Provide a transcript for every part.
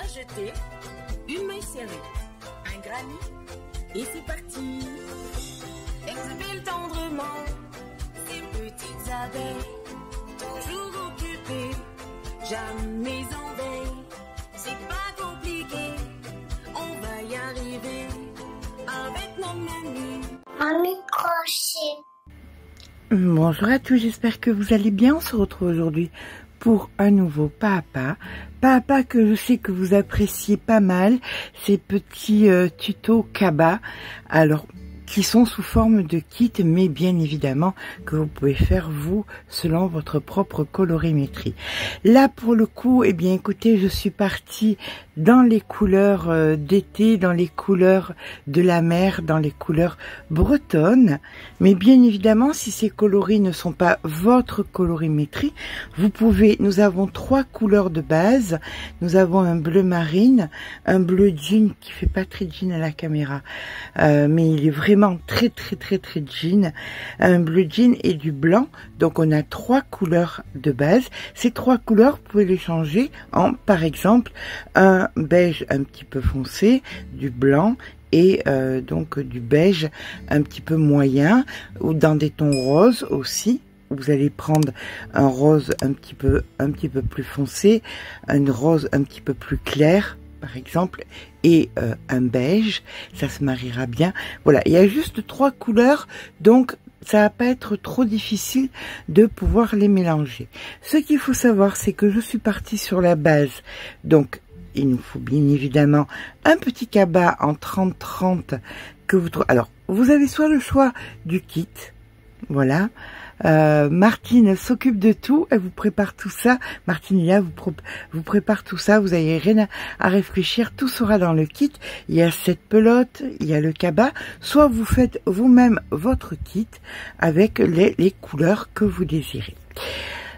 jeter, une main serrée, un granit, et c'est parti. Exhibile tendrement ces petites abeilles, toujours occupées, jamais en veille. C'est pas compliqué, on va y arriver avec nos menus. Un micro-chip. Bonjour à tous, j'espère que vous allez bien. On se retrouve aujourd'hui pour un nouveau pas à pas. Pas à pas que je sais que vous appréciez pas mal, ces petits tutos Kaba. Alors, qui sont sous forme de kit, mais bien évidemment que vous pouvez faire vous selon votre propre colorimétrie. Là pour le coup, eh bien écoutez, je suis partie dans les couleurs d'été, dans les couleurs de la mer, dans les couleurs bretonnes. Mais bien évidemment, si ces coloris ne sont pas votre colorimétrie, vous pouvez, nous avons 3 couleurs de base. Nous avons un bleu marine, un bleu jean qui fait pas très jean à la caméra, mais il est vraiment très jean, un bleu jean et du blanc. Donc on a 3 couleurs de base. Ces 3 couleurs, vous pouvez les changer en, par exemple, un beige un petit peu foncé, du blanc et donc du beige un petit peu moyen, ou dans des tons roses aussi. Vous allez prendre un rose un petit peu plus foncé, un rose un petit peu plus clair par exemple, et un beige, ça se mariera bien. Voilà, il y a juste 3 couleurs, donc ça va pas être trop difficile de pouvoir les mélanger. Ce qu'il faut savoir, c'est que je suis partie sur la base, donc il nous faut bien évidemment un petit cabas en 30-30 que vous trouvez. Alors, vous avez soit le choix du kit, voilà. Martine s'occupe de tout, elle vous prépare tout ça. Martine est là, vous prépare tout ça, vous n'avez rien à réfléchir, tout sera dans le kit. Il y a cette pelote, il y a le cabas, soit vous faites vous-même votre kit avec les couleurs que vous désirez.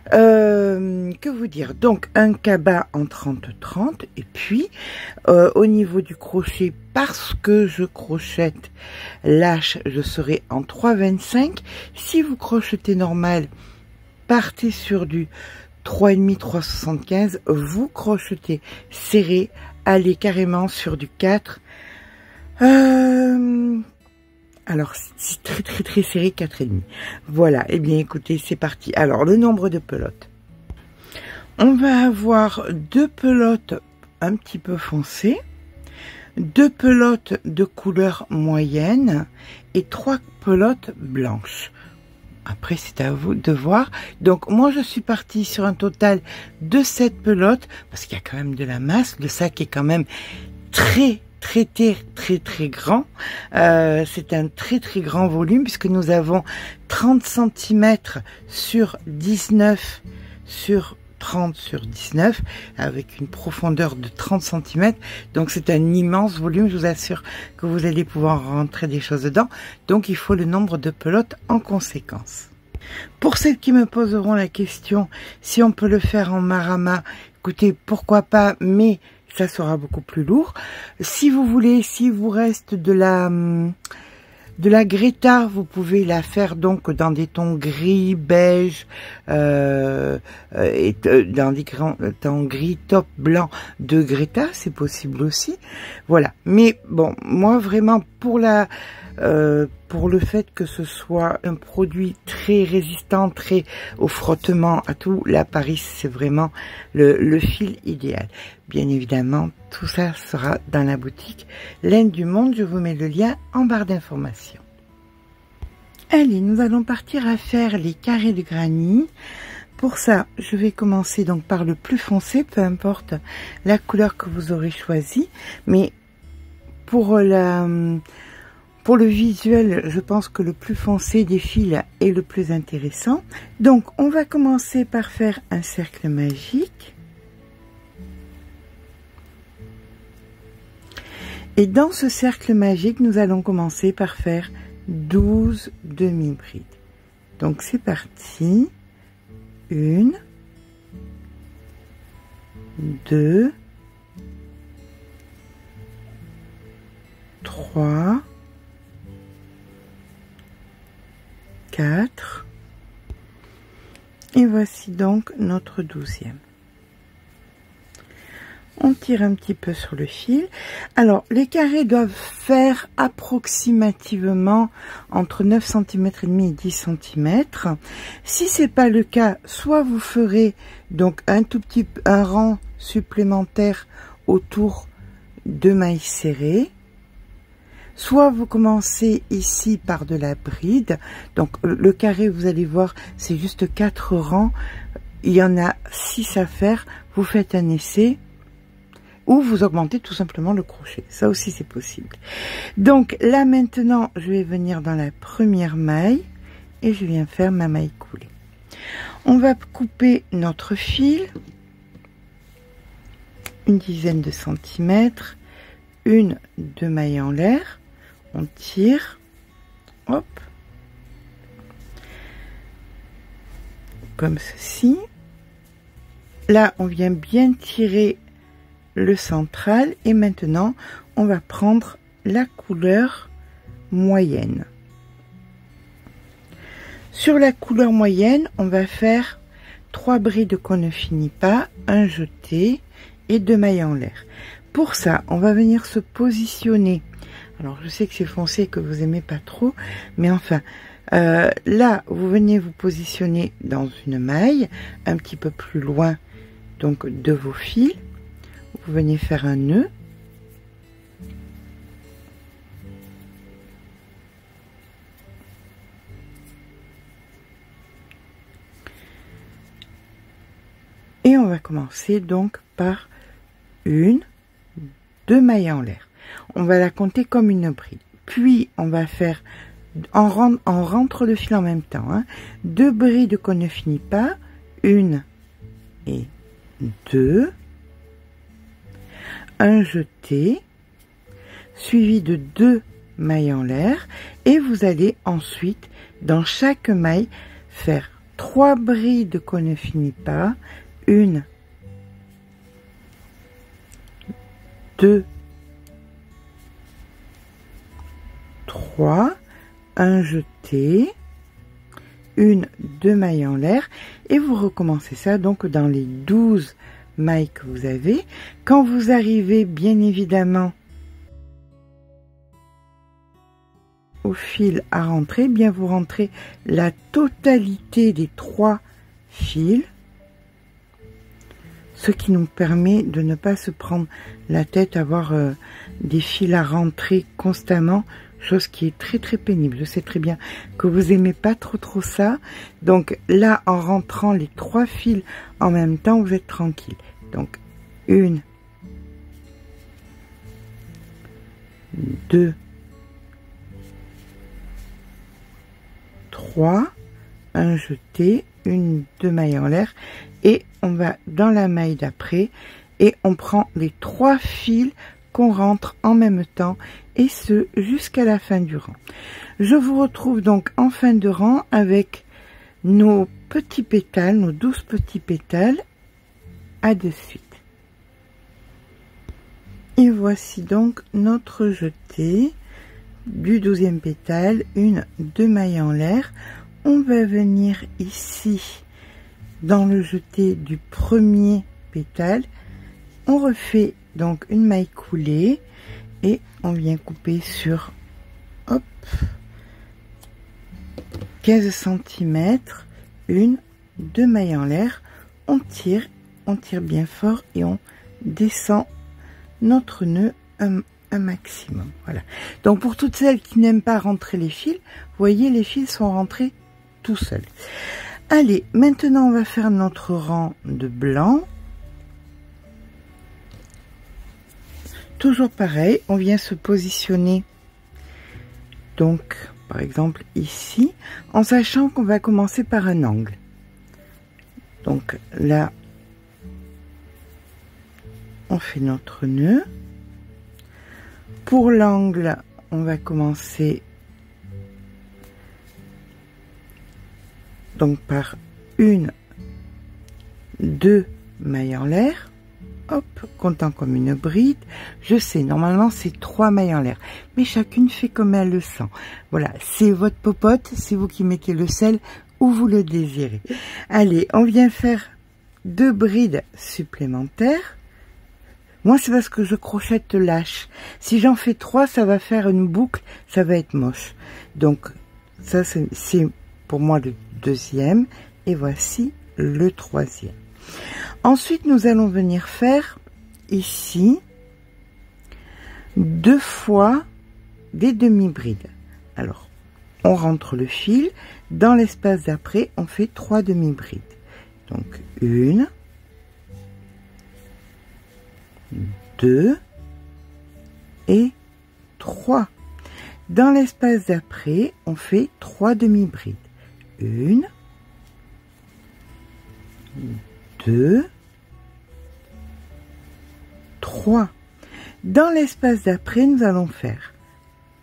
Que vous dire, donc un cabas en 30-30, et puis au niveau du crochet, parce que je crochette lâche, je serai en 3,25. Si vous crochetez normal, partez sur du 3,5, 3,75, vous crochetez serré, allez carrément sur du 4. Alors, c'est très serré, 4,5. Voilà, eh bien écoutez, c'est parti. Alors, le nombre de pelotes. On va avoir 2 pelotes un petit peu foncées, 2 pelotes de couleur moyenne et 3 pelotes blanches. Après, c'est à vous de voir. Donc, moi, je suis partie sur un total de 7 pelotes, parce qu'il y a quand même de la masse. Le sac est quand même très grand. C'est un très grand volume, puisque nous avons 30 cm sur 19 sur 30 sur 19, avec une profondeur de 30 cm. Donc c'est un immense volume, je vous assure que vous allez pouvoir rentrer des choses dedans. Donc il faut le nombre de pelotes en conséquence. Pour celles qui me poseront la question si on peut le faire en marama, écoutez, pourquoi pas, mais ça sera beaucoup plus lourd. Si vous voulez, si vous reste de la Greta, vous pouvez la faire donc dans des tons gris, beige, et dans des tons gris top blanc de Greta, c'est possible aussi. Voilà. Mais bon, moi vraiment pour le fait que ce soit un produit très résistant, très au frottement, à tout, la Paris, c'est vraiment le fil idéal. Bien évidemment, tout ça sera dans la boutique Laine du Monde. Je vous mets le lien en barre d'information. Allez, nous allons partir à faire les carrés de granit. Pour ça, je vais commencer donc par le plus foncé, peu importe la couleur que vous aurez choisie. Mais pour le visuel, je pense que le plus foncé des fils est le plus intéressant. Donc, on va commencer par faire un cercle magique. Et dans ce cercle magique, nous allons commencer par faire 12 demi-brides. Donc, c'est parti. 1, 2, 3, 4, et voici donc notre 12e. On tire un petit peu sur le fil. Alors, les carrés doivent faire approximativement entre 9 cm et demi et 10 cm. Si c'est pas le cas, soit vous ferez donc un rang supplémentaire autour de mailles serrées, soit vous commencez ici par de la bride. Donc le carré, vous allez voir, c'est juste 4 rangs. Il y en a 6 à faire. Vous faites un essai ou vous augmentez tout simplement le crochet. Ça aussi, c'est possible. Donc là, maintenant, je vais venir dans la première maille et je viens faire ma maille coulée. On va couper notre fil, une dizaine de centimètres, 2 mailles en l'air, on tire, hop, comme ceci. Là, on vient bien tirer le central et maintenant, on va prendre la couleur moyenne. Sur la couleur moyenne, on va faire 3 brides qu'on ne finit pas, un jeté et 2 mailles en l'air. Pour ça, on va venir se positionner. Alors, je sais que c'est foncé et que vous aimez pas trop, mais enfin, là, vous venez vous positionner dans une maille, un petit peu plus loin donc de vos fils. Vous venez faire un nœud. Et on va commencer donc par 2 mailles en l'air. On va la compter comme une bride. Puis on va faire, on rentre le fil en même temps, hein, 2 brides qu'on ne finit pas, 1 et 2, un jeté, suivi de 2 mailles en l'air, et vous allez ensuite, dans chaque maille, faire 3 brides qu'on ne finit pas, 1, 2, 3, un jeté, 2 mailles en l'air, et vous recommencez ça donc dans les 12 mailles que vous avez. Quand vous arrivez bien évidemment au fil à rentrer, bien vous rentrez la totalité des 3 fils, ce qui nous permet de ne pas se prendre la tête, avoir des fils à rentrer constamment, chose qui est très très pénible. Je sais très bien que vous aimez pas trop ça. Donc là, en rentrant les 3 fils en même temps, vous êtes tranquille. Donc 1, 2, 3, un jeté, 2 mailles en l'air, et on va dans la maille d'après et on prend les 3 fils qu'on rentre en même temps, et ce jusqu'à la fin du rang. Je vous retrouve donc en fin de rang avec nos petits pétales, nos 12 petits pétales. À de suite. Et voici donc notre jeté du 12e pétale, 2 mailles en l'air. On va venir ici dans le jeté du premier pétale. On refait donc une maille coulée et on vient couper sur, hop, 15 cm, 2 mailles en l'air. On tire bien fort et on descend notre nœud un maximum. Voilà. Donc pour toutes celles qui n'aiment pas rentrer les fils, vous voyez, les fils sont rentrés tout seuls. Allez, maintenant on va faire notre rang de blanc. Toujours pareil, on vient se positionner donc par exemple ici, en sachant qu'on va commencer par un angle. Donc là, on fait notre nœud. Pour l'angle, on va commencer donc par 2 mailles en l'air. Hop, comptant comme une bride. Je sais, normalement c'est 3 mailles en l'air, mais chacune fait comme elle le sent. Voilà, c'est votre popote, c'est vous qui mettez le sel où vous le désirez. Allez, on vient faire 2 brides supplémentaires. Moi, c'est parce que je crochette lâche. Si j'en fais 3, ça va faire une boucle, ça va être moche. Donc, ça, c'est pour moi le deuxième. Et voici le troisième. Ensuite, nous allons venir faire ici 2 fois des demi-brides. Alors, on rentre le fil. Dans l'espace d'après, on fait 3 demi-brides. Donc, 1, 2 et 3. Dans l'espace d'après, on fait 3 demi-brides. 1, 2, 3. Dans l'espace d'après, nous allons faire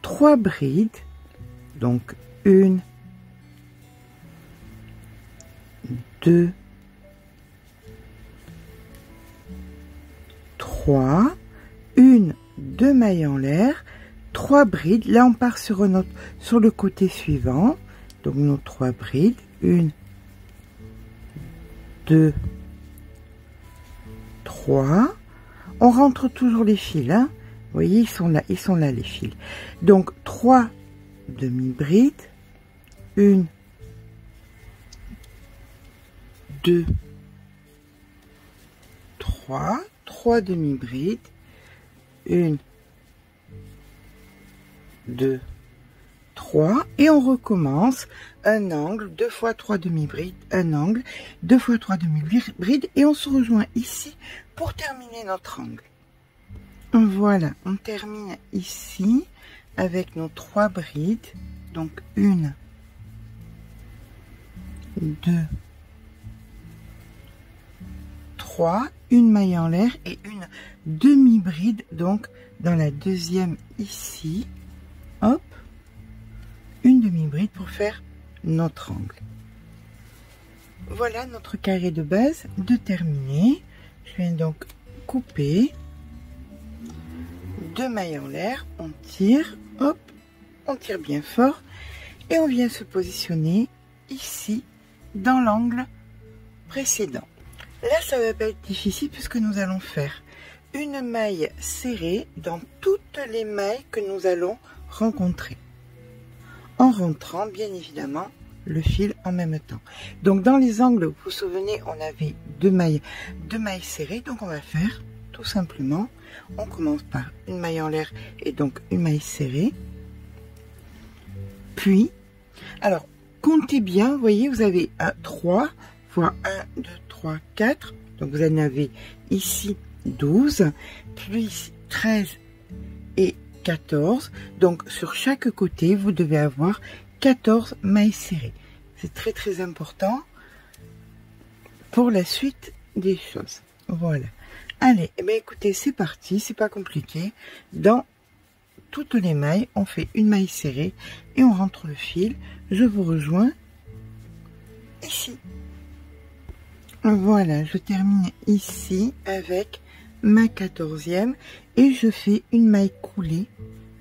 3 brides. Donc, 1, 2, 3, 1, 2 mailles en l'air, 3 brides. Là, on part sur le côté suivant. Donc, nos 3 brides. 1, 2, 3. On rentre toujours les fils. Hein. Vous voyez, ils sont là les fils. Donc, 3 demi-brides. 1, 2, 3. 3 demi-brides. 1, 2, 3. Et on recommence un angle, 2 fois 3 demi-brides, un angle, 2 fois 3 demi-brides. Et on se rejoint ici pour terminer notre angle. Voilà, on termine ici avec nos 3 brides. Donc 1, 2, 3, une maille en l'air et une demi-bride, donc dans la deuxième ici, hop, une demi-bride pour faire notre angle. Voilà notre carré de base de terminé. Je viens donc couper, 2 mailles en l'air, on tire, hop, on tire bien fort et on vient se positionner ici dans l'angle précédent. Là, ça va pas être difficile puisque nous allons faire une maille serrée dans toutes les mailles que nous allons rencontrer. En rentrant, bien évidemment, le fil en même temps. Donc, dans les angles, vous vous souvenez, on avait deux mailles serrées. Donc, on va faire tout simplement, on commence par une maille en l'air et donc une maille serrée. Puis, alors, comptez bien, vous voyez, vous avez 3 fois 1, 2, 3, 4. Donc, vous en avez ici 12, puis 13 et 14. Donc, sur chaque côté, vous devez avoir 14 mailles serrées. C'est très, très important pour la suite des choses. Voilà. Allez, eh bien, écoutez, c'est parti, c'est pas compliqué. Dans toutes les mailles, on fait une maille serrée et on rentre le fil. Je vous rejoins ici. Voilà, je termine ici avec ma 14e et je fais une maille coulée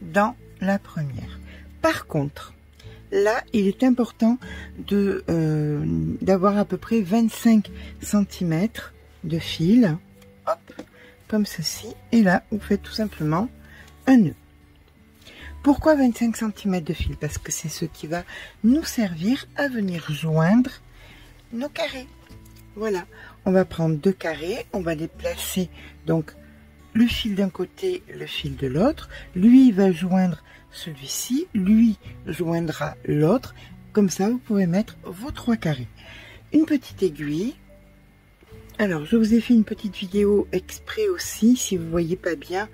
dans la première. Par contre, là, il est important d'avoir à peu près 25 cm de fil. Hop, comme ceci. Et là, vous faites tout simplement un nœud. Pourquoi 25 cm de fil? Parce que c'est ce qui va nous servir à venir joindre nos carrés. Voilà, on va prendre 2 carrés, on va les placer, donc le fil d'un côté, le fil de l'autre. Lui va joindre celui-ci, lui joindra l'autre. Comme ça, vous pouvez mettre vos 3 carrés. Une petite aiguille. Alors, je vous ai fait une petite vidéo exprès aussi, si vous voyez pas bien,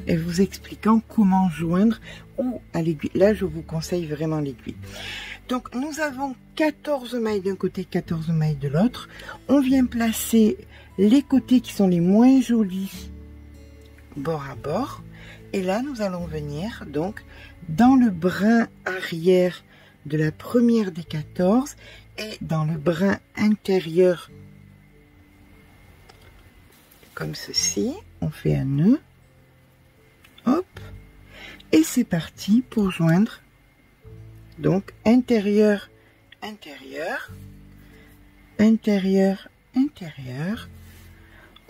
et vous expliquant comment joindre ou à l'aiguille. Là, je vous conseille vraiment l'aiguille. Donc, nous avons 14 mailles d'un côté, 14 mailles de l'autre. On vient placer les côtés qui sont les moins jolis bord à bord. Et là, nous allons venir donc dans le brin arrière de la première des 14 et dans le brin intérieur comme ceci. On fait un nœud. Hop. Et c'est parti pour joindre. Donc, intérieur, intérieur, intérieur, intérieur.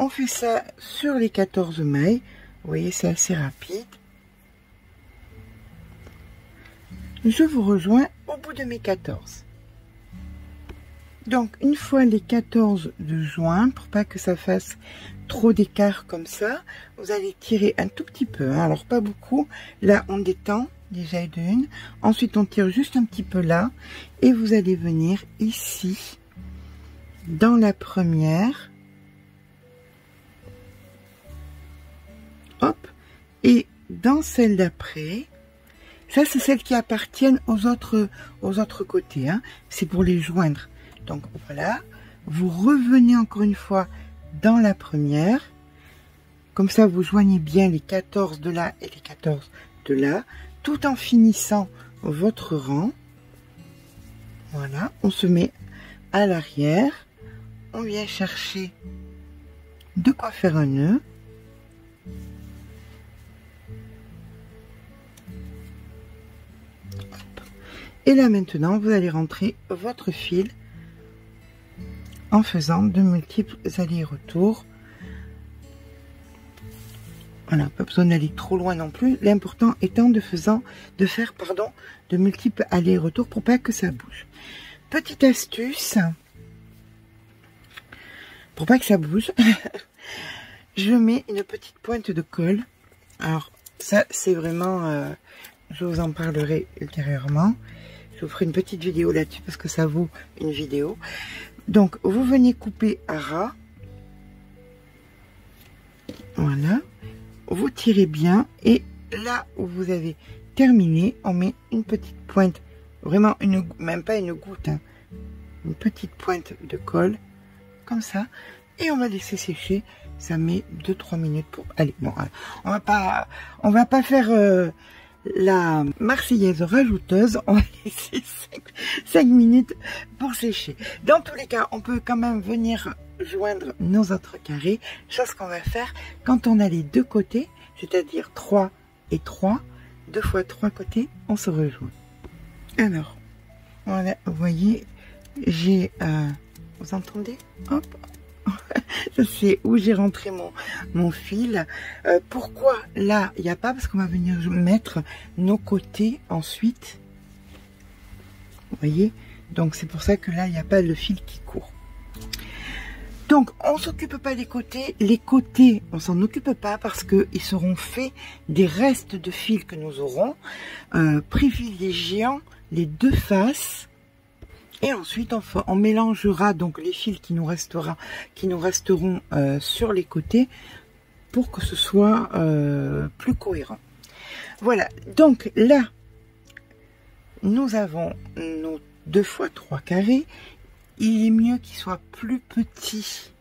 on fait ça sur les 14 mailles. Vous voyez, c'est assez rapide. Je vous rejoins au bout de mes 14. Donc, une fois les 14 de joint, pour pas que ça fasse trop d'écart comme ça, vous allez tirer un tout petit peu, hein, alors pas beaucoup. Là, on détend déjà de une. Ensuite, on tire juste un petit peu là. Et vous allez venir ici, dans la première. Hop. Et dans celle d'après. Ça, c'est celles qui appartiennent aux autres côtés. Hein. C'est pour les joindre. Donc, voilà. Vous revenez encore une fois dans la première. Comme ça, vous joignez bien les 14 de là et les 14 de là. Tout en finissant votre rang. Voilà. On se met à l'arrière. On vient chercher de quoi faire un nœud. Et là maintenant, vous allez rentrer votre fil en faisant de multiples allers-retours. Voilà, pas besoin d'aller trop loin non plus. L'important étant de faire de multiples allers-retours pour pas que ça bouge. Petite astuce, pour pas que ça bouge, je mets une petite pointe de colle. Alors ça, c'est vraiment, je vous en parlerai ultérieurement. Je vous ferai une petite vidéo là-dessus parce que ça vaut une vidéo. Donc, vous venez couper à ras. Voilà. Vous tirez bien. Et là où vous avez terminé, on met une petite pointe. Vraiment, même pas une goutte. Hein, une petite pointe de colle. Comme ça. Et on va laisser sécher. Ça met 2-3 minutes pour... Allez, bon, on va pas faire... la marseillaise rajouteuse, on va laisser 5 minutes pour sécher. Dans tous les cas, on peut quand même venir joindre nos autres carrés, chose qu'on va faire quand on a les deux côtés, c'est-à-dire 3 et 3, 2 fois 3 côtés, on se rejoint. Alors, voilà, vous voyez, j'ai... vous entendez? Hop. Ça, c'est où j'ai rentré mon fil. Pourquoi là il n'y a pas? Parce qu'on va venir mettre nos côtés ensuite. Vous voyez, donc c'est pour ça que là il n'y a pas le fil qui court. Donc on s'occupe pas des côtés. Les côtés on s'en occupe pas parce que ils seront faits des restes de fil que nous aurons, privilégiant les deux faces. Et ensuite, on mélangera donc les fils qui nous resteront sur les côtés pour que ce soit plus cohérent. Voilà, donc là, nous avons nos 2 fois 3 carrés. Il est mieux qu'il soit plus petit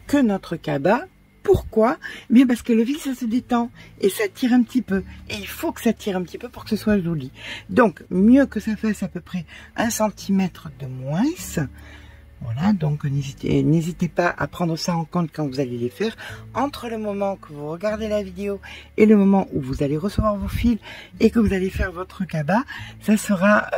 que notre cabas. Pourquoi? Mais parce que le fil, ça se détend et ça tire un petit peu. Et il faut que ça tire un petit peu pour que ce soit joli. Donc, mieux que ça fasse à peu près 1 cm de moins. Voilà, donc n'hésitez pas à prendre ça en compte quand vous allez les faire. Entre le moment que vous regardez la vidéo et le moment où vous allez recevoir vos fils et que vous allez faire votre cabas, ça sera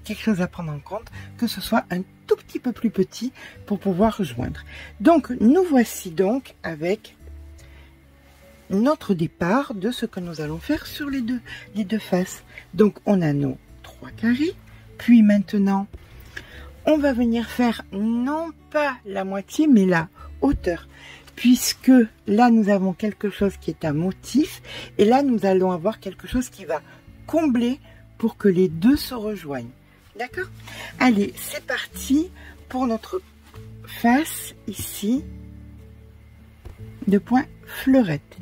quelque chose à prendre en compte, que ce soit un tout petit peu plus petit pour pouvoir rejoindre. Donc, nous voici donc avec notre départ de ce que nous allons faire sur les deux faces. Donc, on a nos 3 carrés, puis maintenant... on va venir faire non pas la moitié, mais la hauteur. Puisque là, nous avons quelque chose qui est un motif. Et là, nous allons avoir quelque chose qui va combler pour que les deux se rejoignent. D'accord? Allez, c'est parti pour notre face ici de point fleurette.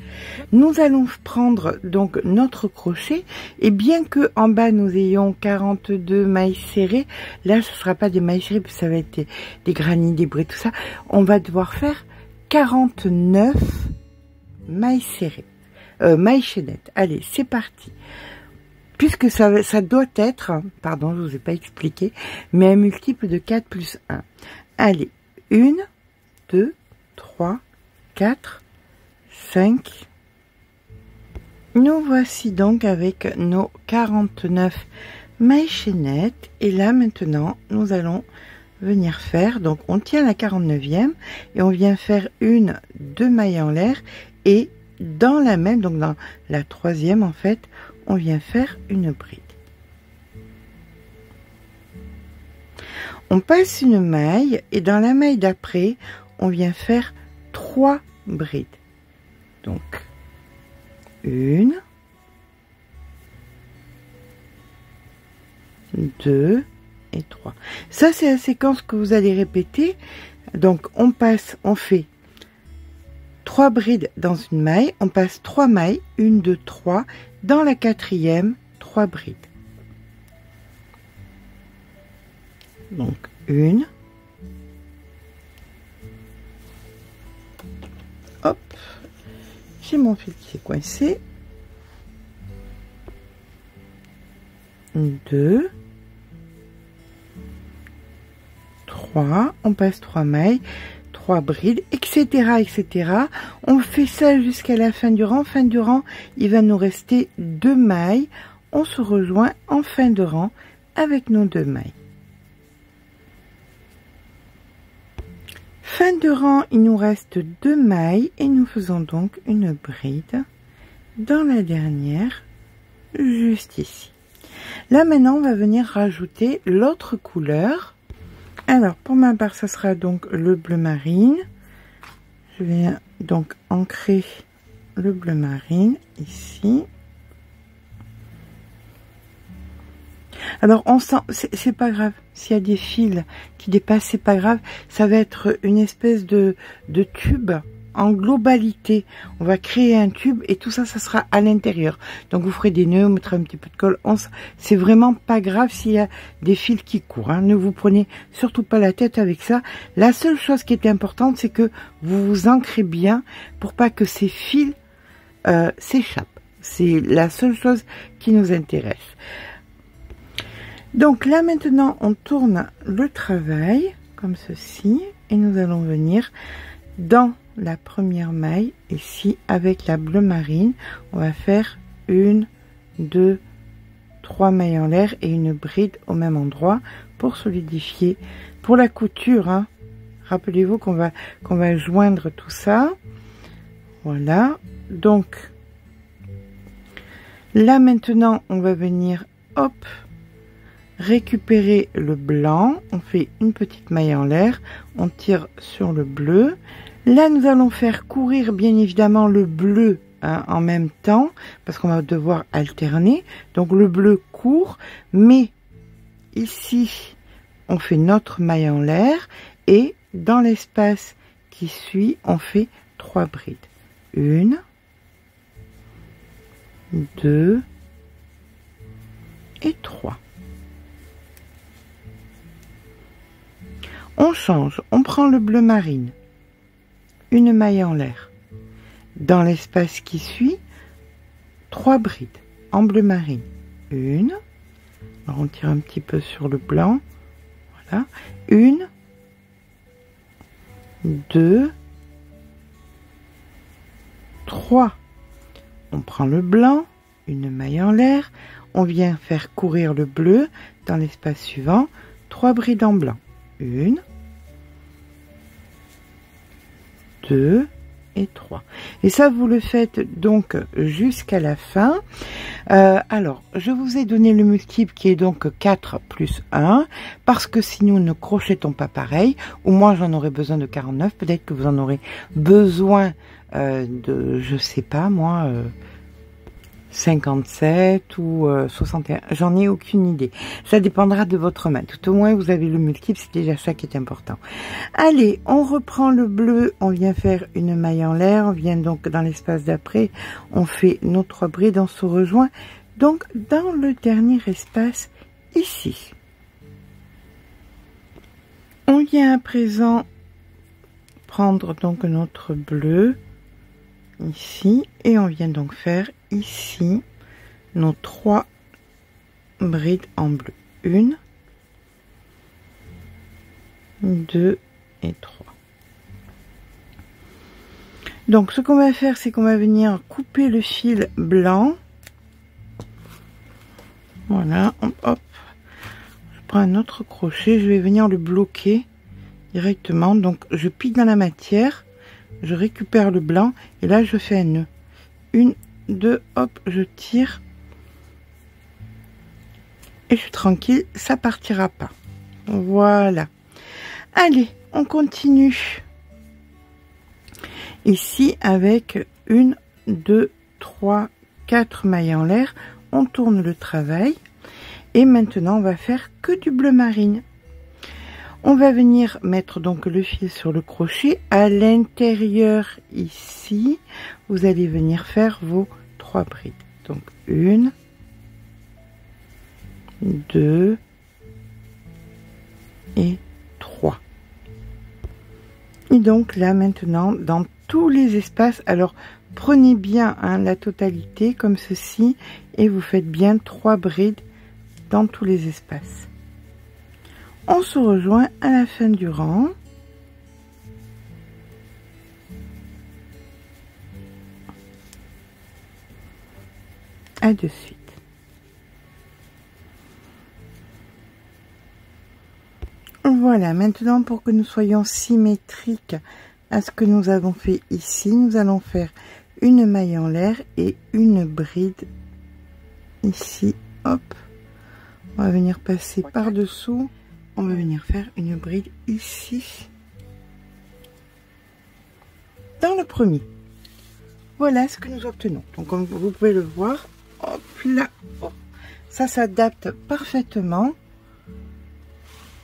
Nous allons prendre donc notre crochet et bien que en bas nous ayons 42 mailles serrées, là ce sera pas des mailles serrées puis ça va être des granits, des braies, tout ça. On va devoir faire 49 mailles serrées, mailles chaînettes. Allez, c'est parti. Puisque ça doit être, pardon, je vous ai pas expliqué, mais un multiple de 4 plus 1. Allez, 1, 2, 3, 4, 5. Nous voici donc avec nos 49 mailles chaînettes. Et là, maintenant, nous allons venir faire, donc on tient la 49e et on vient faire 2 mailles en l'air, et dans la même, donc dans la 3e en fait, on vient faire une bride. On passe une maille et dans la maille d'après, on vient faire 3 brides. Donc 1, 2 et 3. Ça, c'est la séquence que vous allez répéter. Donc on fait 3 brides dans une maille, on passe 3 mailles, 1, 2, 3, dans la 4e, 3 brides. Donc 1, hop, j'ai mon fil qui s'est coincé, 2, 3, on passe 3 mailles, 3 brides, etc., etc. On fait ça jusqu'à la fin du rang. Fin du rang, il va nous rester 2 mailles. On se rejoint en fin de rang avec nos 2 mailles. Fin de rang, il nous reste 2 mailles et nous faisons donc une bride dans la dernière, juste ici. Là maintenant, on va venir rajouter l'autre couleur. Alors, pour ma part, ça sera donc le bleu marine. Je vais donc ancrer le bleu marine ici. Alors, on sent, c'est pas grave. S'il y a des fils qui dépassent, c'est pas grave. Ça va être une espèce de tube en globalité. On va créer un tube et tout ça, ça sera à l'intérieur. Donc, vous ferez des nœuds, vous mettrez un petit peu de colle. C'est vraiment pas grave s'il y a des fils qui courent. Hein. Ne vous prenez surtout pas la tête avec ça. La seule chose qui est importante, c'est que vous vous ancrez bien pour pas que ces fils s'échappent. C'est la seule chose qui nous intéresse. Donc là maintenant on tourne le travail comme ceci et nous allons venir dans la première maille ici avec la bleu marine. On va faire 1, 2, 3 mailles en l'air et une bride au même endroit pour solidifier. Pour la couture, hein, rappelez-vous qu'on va joindre tout ça. Voilà, donc là maintenant on va venir hop récupérer le blanc, on fait une petite maille en l'air, on tire sur le bleu. Là nous allons faire courir bien évidemment le bleu hein, en même temps parce qu'on va devoir alterner. Donc le bleu court, mais ici on fait notre maille en l'air et dans l'espace qui suit on fait 3 brides. 1, 2 et 3. On change, on prend le bleu marine, une maille en l'air. Dans l'espace qui suit, 3 brides en bleu marine. 1, alors on tire un petit peu sur le blanc, voilà. 1, 2, 3. On prend le blanc, une maille en l'air, on vient faire courir le bleu dans l'espace suivant, 3 brides en blanc. 1, 2 et 3. Et ça, vous le faites donc jusqu'à la fin. Alors, je vous ai donné le multiple qui est donc 4 plus 1, parce que si nous ne crochetons pas pareil, ou moi j'en aurais besoin de 49, peut-être que vous en aurez besoin de, je sais pas moi, 57 ou 61, j'en ai aucune idée. Ça dépendra de votre main. Tout au moins, vous avez le multiple, c'est déjà ça qui est important. Allez, on reprend le bleu, on vient faire une maille en l'air, on vient donc dans l'espace d'après, on fait nos 3 brides, on se rejoint donc dans le dernier espace ici. On vient à présent prendre donc notre bleu ici et on vient donc faire ici nos 3 brides en bleu. 1, 2 et 3. Donc ce qu'on va faire, c'est qu'on va venir couper le fil blanc. Voilà, hop, je prends un autre crochet, je vais venir le bloquer directement. Donc je pique dans la matière, je récupère le blanc et là je fais un nœud. 1, 2, hop, je tire et je suis tranquille, ça partira pas. Voilà. Allez, on continue. Ici avec 1, 2, 3, 4 mailles en l'air, on tourne le travail et maintenant on va faire que du bleu marine. On va venir mettre donc le fil sur le crochet. À l'intérieur ici, vous allez venir faire vos 3 brides. Donc 1, 2 et 3. Et donc là maintenant, dans tous les espaces, alors prenez bien la totalité comme ceci et vous faites bien 3 brides dans tous les espaces. On se rejoint à la fin du rang. À de suite. Voilà, maintenant pour que nous soyons symétriques à ce que nous avons fait ici, nous allons faire une maille en l'air et une bride ici, hop. On va venir passer par-dessous, on va venir faire une bride ici, dans le premier. Voilà ce que nous obtenons. Donc comme vous pouvez le voir, hop là, hop. Ça s'adapte parfaitement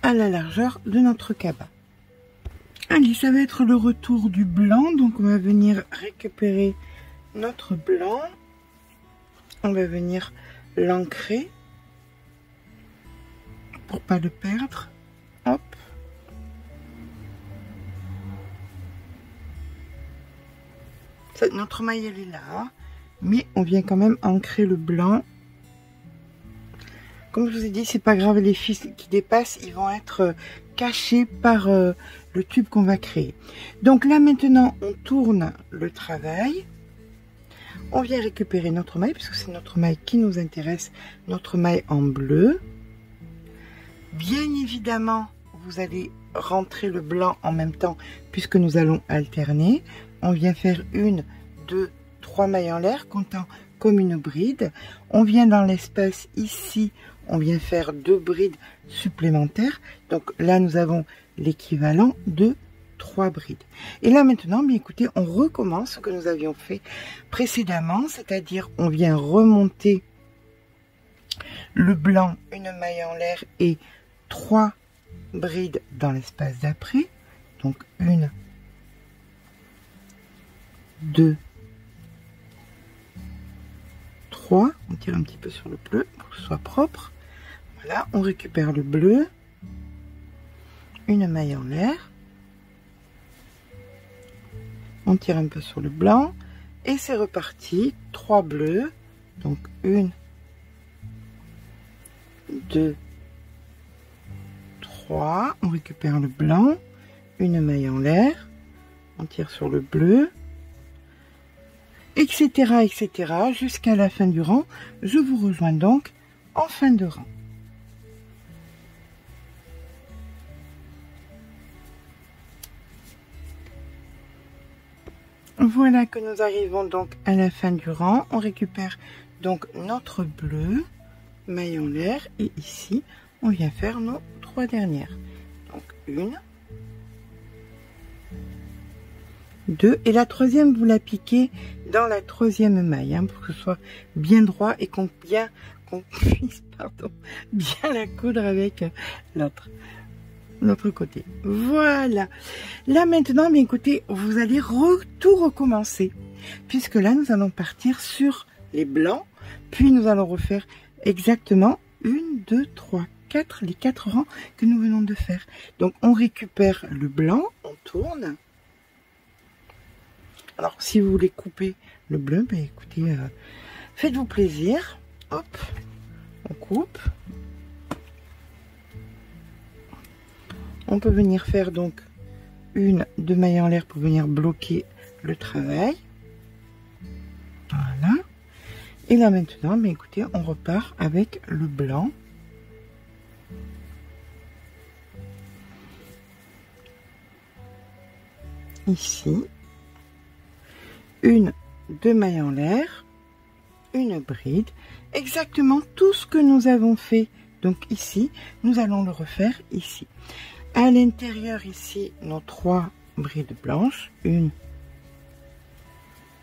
à la largeur de notre cabas. Allez, ça va être le retour du blanc, donc on va venir récupérer notre blanc, on va venir l'ancrer pour pas le perdre, hop. Notre maille elle est là, mais on vient quand même ancrer le blanc. Comme je vous ai dit, c'est pas grave, les fils qui dépassent, ils vont être cachés par le tube qu'on va créer. Donc là maintenant, on tourne le travail. On vient récupérer notre maille, puisque c'est notre maille qui nous intéresse, notre maille en bleu. Bien évidemment, vous allez rentrer le blanc en même temps, puisque nous allons alterner. On vient faire 1, 2, 3 mailles en l'air, comptant comme une bride. On vient dans l'espace ici, on vient faire 2 brides supplémentaires. Donc là, nous avons l'équivalent de 3 brides. Et là maintenant, bien écoutez, on recommence ce que nous avions fait précédemment, c'est-à-dire on vient remonter le blanc, une maille en l'air et 3 brides dans l'espace d'après. Donc 1, 2, 3. On tire un petit peu sur le bleu pour que ce soit propre. Voilà, on récupère le bleu, une maille en l'air, on tire un peu sur le blanc et c'est reparti. 3 bleus, donc 1, 2, 3. On récupère le blanc, une maille en l'air, on tire sur le bleu, etc., etc. jusqu'à la fin du rang. Je vous rejoins donc en fin de rang. Voilà que nous arrivons donc à la fin du rang. On récupère donc notre bleu, maille en l'air, et ici on vient faire nos 3 dernières. Donc 1, 2, et la troisième vous la piquez dans la troisième maille, pour que ce soit bien droit et qu'on puisse bien la coudre avec l'autre côté. Voilà. Là maintenant, bien écoutez, vous allez tout recommencer, puisque là nous allons partir sur les blancs, puis nous allons refaire exactement 1, 2, 3, 4, les 4 rangs que nous venons de faire. Donc on récupère le blanc, on tourne. Alors si vous voulez couper le bleu, ben écoutez, faites-vous plaisir. Hop, on coupe. On peut venir faire donc 1, 2 mailles en l'air pour venir bloquer le travail. Voilà. Et là maintenant, ben écoutez, on repart avec le blanc. ici, une, 2 mailles en l'air, une bride, exactement tout ce que nous avons fait donc ici, nous allons le refaire ici. À l'intérieur ici, nos 3 brides blanches, 1,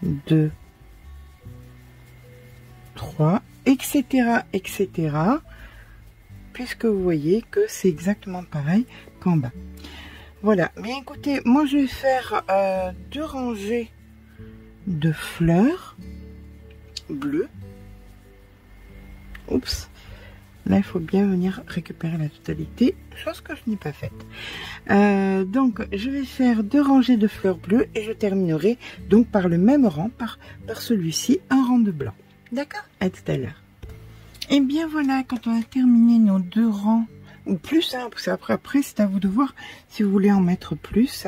2, 3, etc., etc., puisque vous voyez que c'est exactement pareil qu'en bas. Voilà, mais écoutez, moi je vais faire 2 rangées de fleurs bleues. Oups, là il faut bien venir récupérer la totalité, chose que je n'ai pas faite. Donc je vais faire 2 rangées de fleurs bleues et je terminerai donc par le même rang, par celui-ci, un rang de blanc. D'accord? À tout à l'heure. Et bien voilà, quand on a terminé nos 2 rangs, ou plus, hein, parce qu'après c'est à vous de voir si vous voulez en mettre plus.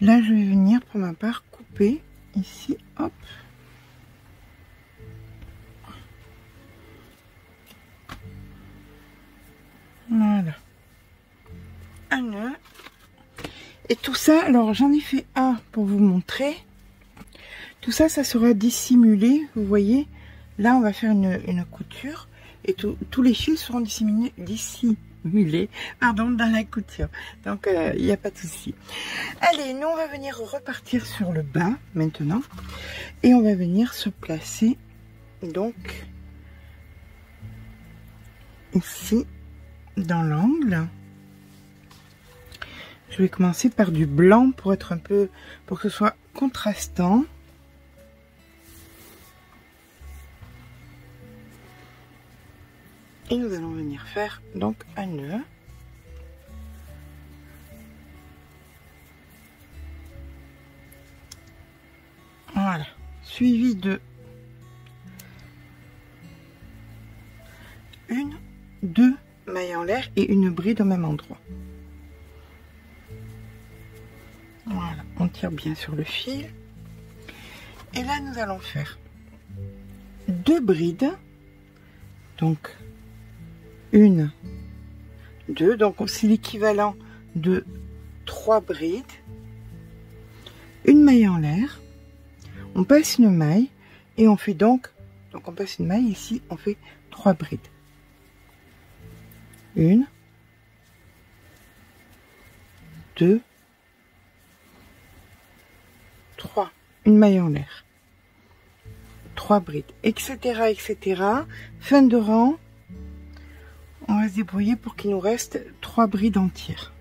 Là je vais venir pour ma part couper ici, hop. Voilà. Un nœud. Et tout ça, alors j'en ai fait un pour vous montrer. Tout ça, ça sera dissimulé, vous voyez. Là on va faire une couture. Et tous les fils seront dissimulés, pardon, dans la couture. Donc, il n'y a pas de souci. Allez, nous, on va venir repartir sur le bas, maintenant. Et on va venir se placer, donc, ici, dans l'angle. Je vais commencer par du blanc pour être un peu, pour que ce soit contrastant. Et nous allons venir faire donc un nœud. Voilà. Suivi de 1, 2 mailles en l'air et une bride au même endroit. Voilà. On tire bien sur le fil. Et là, nous allons faire 2 brides. Donc, 1, 2, donc c'est l'équivalent de 3 brides, une maille en l'air, on passe une maille et on fait donc on passe une maille ici, on fait 3 brides. 1, 2, 3, une maille en l'air, 3 brides, etc., etc. Fin de rang. On va se débrouiller pour qu'il nous reste 3 brides entières.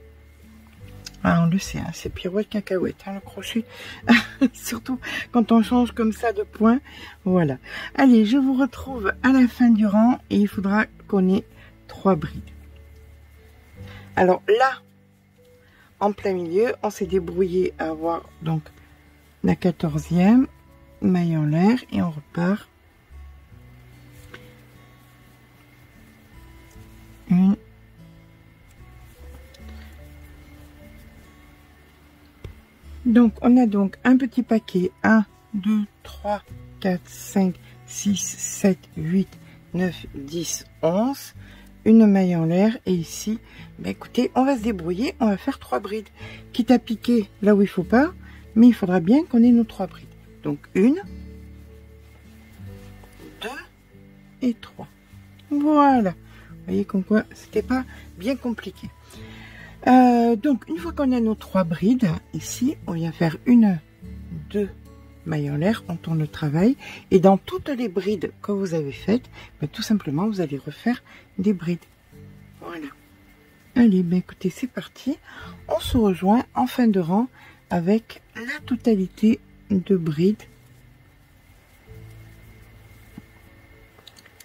Ah, on le sait, hein, c'est pirouette cacahuète, hein, le crochet. Surtout quand on change comme ça de point. Voilà. Allez, je vous retrouve à la fin du rang et il faudra qu'on ait 3 brides. Alors là, en plein milieu, on s'est débrouillé à avoir donc la 14e maille en l'air et on repart. 1, donc on a donc un petit paquet 1, 2, 3, 4, 5, 6, 7, 8, 9, 10, 11, une maille en l'air et ici, bah écoutez, on va se débrouiller, on va faire 3 brides, quitte à piquer là où il faut pas, mais il faudra bien qu'on ait nos 3 brides. Donc 1, 2 et 3. Voilà. Vous voyez comme quoi c'était pas bien compliqué. Donc une fois qu'on a nos 3 brides ici, on vient faire 1, 2 mailles en l'air, on tourne le travail et dans toutes les brides que vous avez faites, ben, tout simplement vous allez refaire des brides. Voilà. Allez, ben écoutez, c'est parti. On se rejoint en fin de rang avec la totalité de brides.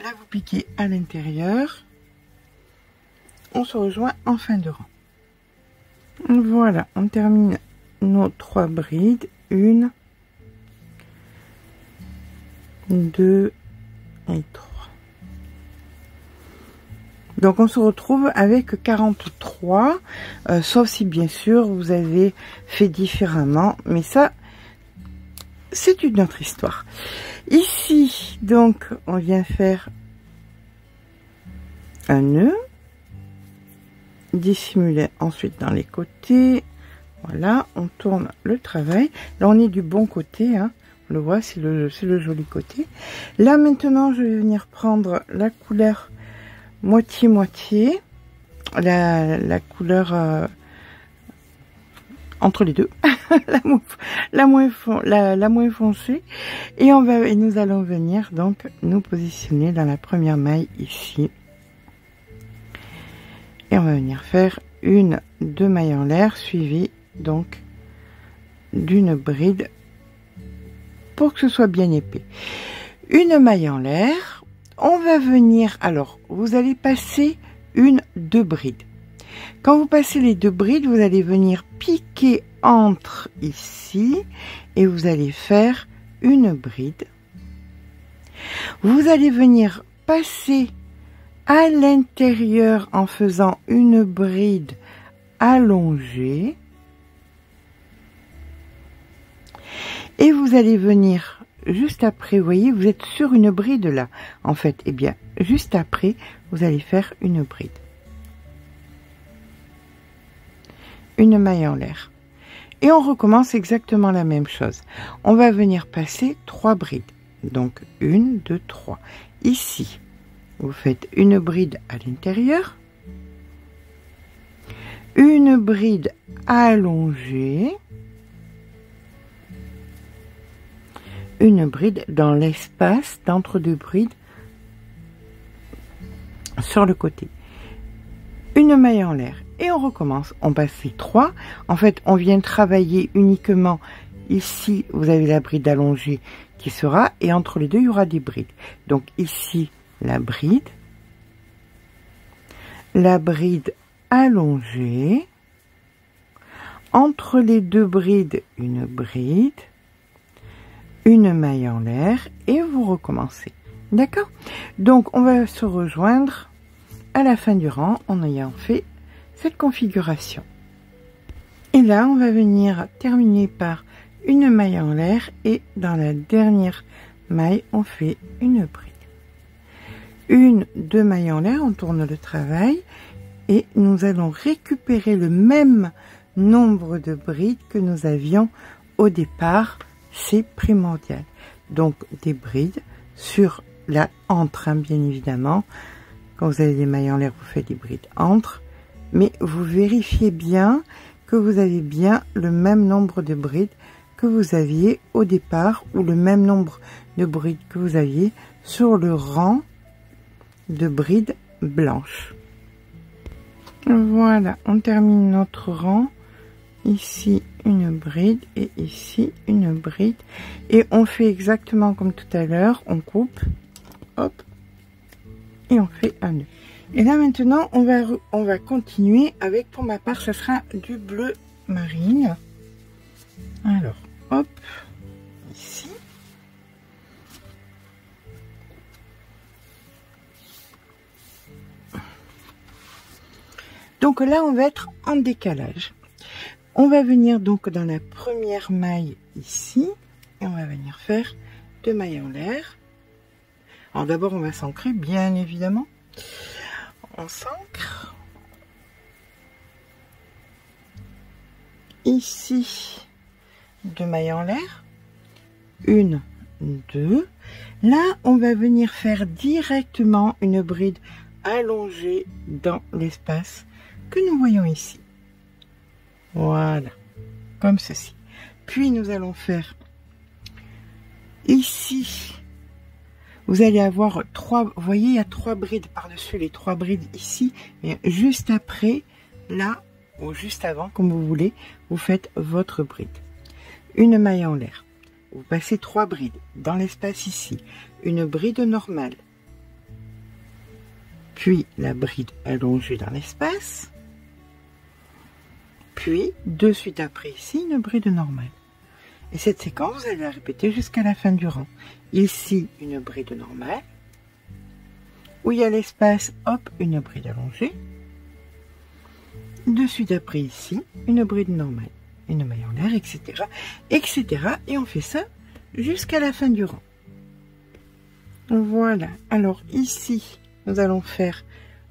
Là vous piquez à l'intérieur. On se rejoint en fin de rang. Voilà, on termine nos 3 brides. 1, 2 et 3. Donc on se retrouve avec 43, sauf si bien sûr vous avez fait différemment, mais ça c'est une autre histoire. Ici donc on vient faire un nœud, dissimuler ensuite dans les côtés, Voilà, on tourne le travail. Là, on est du bon côté, hein. On le voit, c'est le joli côté. Là, maintenant, je vais venir prendre la couleur moitié-moitié. La couleur entre les deux, la moins foncée. Et nous allons venir donc nous positionner dans la première maille ici. Et on va venir faire 2 mailles en l'air suivies donc d'une bride pour que ce soit bien épais. Une maille en l'air, on va venir, alors vous allez passer 2 brides. Quand vous passez les 2 brides, vous allez venir piquer entre ici et vous allez faire une bride. Vous allez venir passer à l'intérieur en faisant une bride allongée. Et vous allez venir juste après, vous voyez, vous êtes sur une bride là. En fait, et bien, juste après, vous allez faire une bride. Une maille en l'air. Et on recommence exactement la même chose. On va venir passer 3 brides. Donc, 1, 2, 3. Ici, vous faites une bride à l'intérieur. Une bride allongée. Une bride dans l'espace d'entre 2 brides sur le côté. Une maille en l'air. Et on recommence. On passe les 3. En fait, on vient travailler uniquement ici. Vous avez la bride allongée qui sera. Et entre les deux, il y aura des brides. Donc ici, la bride allongée. Entre les 2 brides, une bride. Une maille en l'air. Et vous recommencez. D'accord? Donc, on va se rejoindre à la fin du rang en ayant fait cette configuration. Et là, on va venir terminer par une maille en l'air et dans la dernière maille, on fait une bride. 2 mailles en l'air, on tourne le travail et nous allons récupérer le même nombre de brides que nous avions au départ. C'est primordial. Donc, des brides sur la entre, hein, bien évidemment. Quand vous avez des mailles en l'air, vous faites des brides entre. Mais vous vérifiez bien que vous avez bien le même nombre de brides que vous aviez au départ ou le même nombre de brides que vous aviez sur le rang de brides blanches. Voilà, on termine notre rang. Ici une bride et ici une bride. Et on fait exactement comme tout à l'heure. On coupe, hop, et on fait un nœud. Et là maintenant, on va continuer avec, pour ma part, ce sera du bleu marine. Alors, hop, ici. Donc là, on va être en décalage. On va venir donc dans la première maille ici, et on va venir faire 2 mailles en l'air. Alors d'abord, on va s'ancrer, bien évidemment. On s'ancre. Ici, 2 mailles en l'air. 1, 2. Là, on va venir faire directement une bride allongée dans l'espace que nous voyons ici. Voilà, comme ceci. Puis nous allons faire ici. Vous allez avoir 3, vous voyez, il y a 3 brides par-dessus les 3 brides ici. Et juste après, là, ou juste avant, comme vous voulez, vous faites votre bride. Une maille en l'air. Vous passez 3 brides dans l'espace ici. Une bride normale. Puis la bride allongée dans l'espace. Puis, de suite après ici, une bride normale. Et cette séquence, vous allez la répéter jusqu'à la fin du rang. Ici, une bride normale. Où il y a l'espace, hop, une bride allongée. De suite après ici, une bride normale. Une maille en l'air, etc. etc. Et on fait ça jusqu'à la fin du rang. Voilà. Alors ici, nous allons faire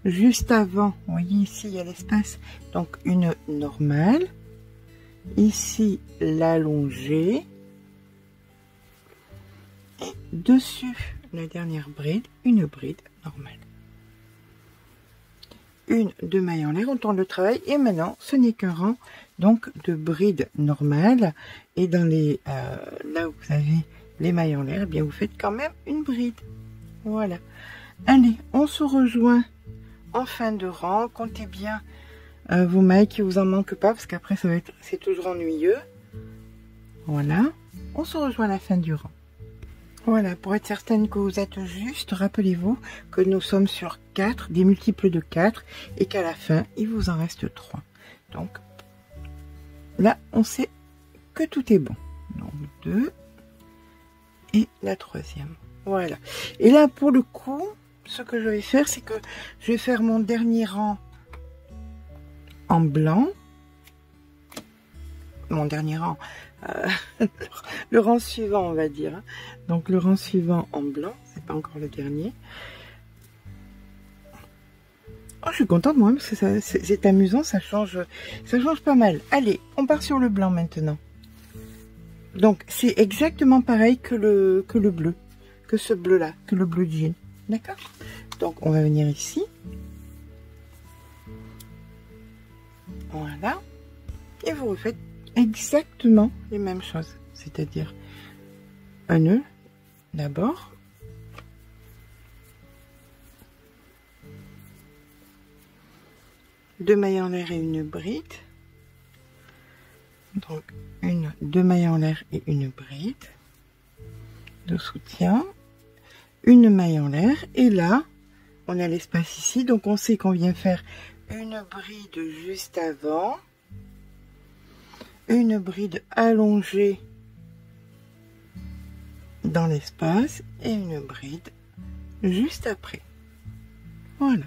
juste avant. Vous voyez ici, il y a l'espace. Donc une normale. ici l'allonger, et dessus la dernière bride, une bride normale. Une, deux mailles en l'air, on tourne le travail, et maintenant ce n'est qu'un rang donc de brides normales, et dans les là où vous avez les mailles en l'air, eh bien vous faites quand même une bride. Voilà. Allez, on se rejoint en fin de rang. Comptez bien vos mailles qui vous en manquent pas, parce qu'après ça va être, c'est toujours ennuyeux. Voilà, on se rejoint à la fin du rang. Voilà, pour être certaine que vous êtes juste, rappelez-vous que nous sommes sur 4, des multiples de 4, et qu'à la fin il vous en reste 3. Donc là on sait que tout est bon. Donc 2 et la troisième. Voilà. Et là pour le coup, ce que je vais faire, c'est que je vais faire mon dernier rang en blanc. Mon dernier rang, le rang suivant, on va dire. Donc le rang suivant en blanc, c'est pas encore le dernier. Oh, je suis contente moi, parce que c'est amusant, ça change pas mal. Allez, on part sur le blanc maintenant. Donc c'est exactement pareil que le bleu, que ce bleu là, que le bleu jean. D'accord? Donc on va venir ici. Voilà. Et vous refaites exactement les mêmes choses. C'est-à-dire un nœud d'abord. Deux mailles en l'air et une bride. Donc deux mailles en l'air et une bride de soutien. Une maille en l'air, et là on a l'espace ici, donc on sait qu'on vient faire une bride juste avant, une bride allongée dans l'espace et une bride juste après. Voilà,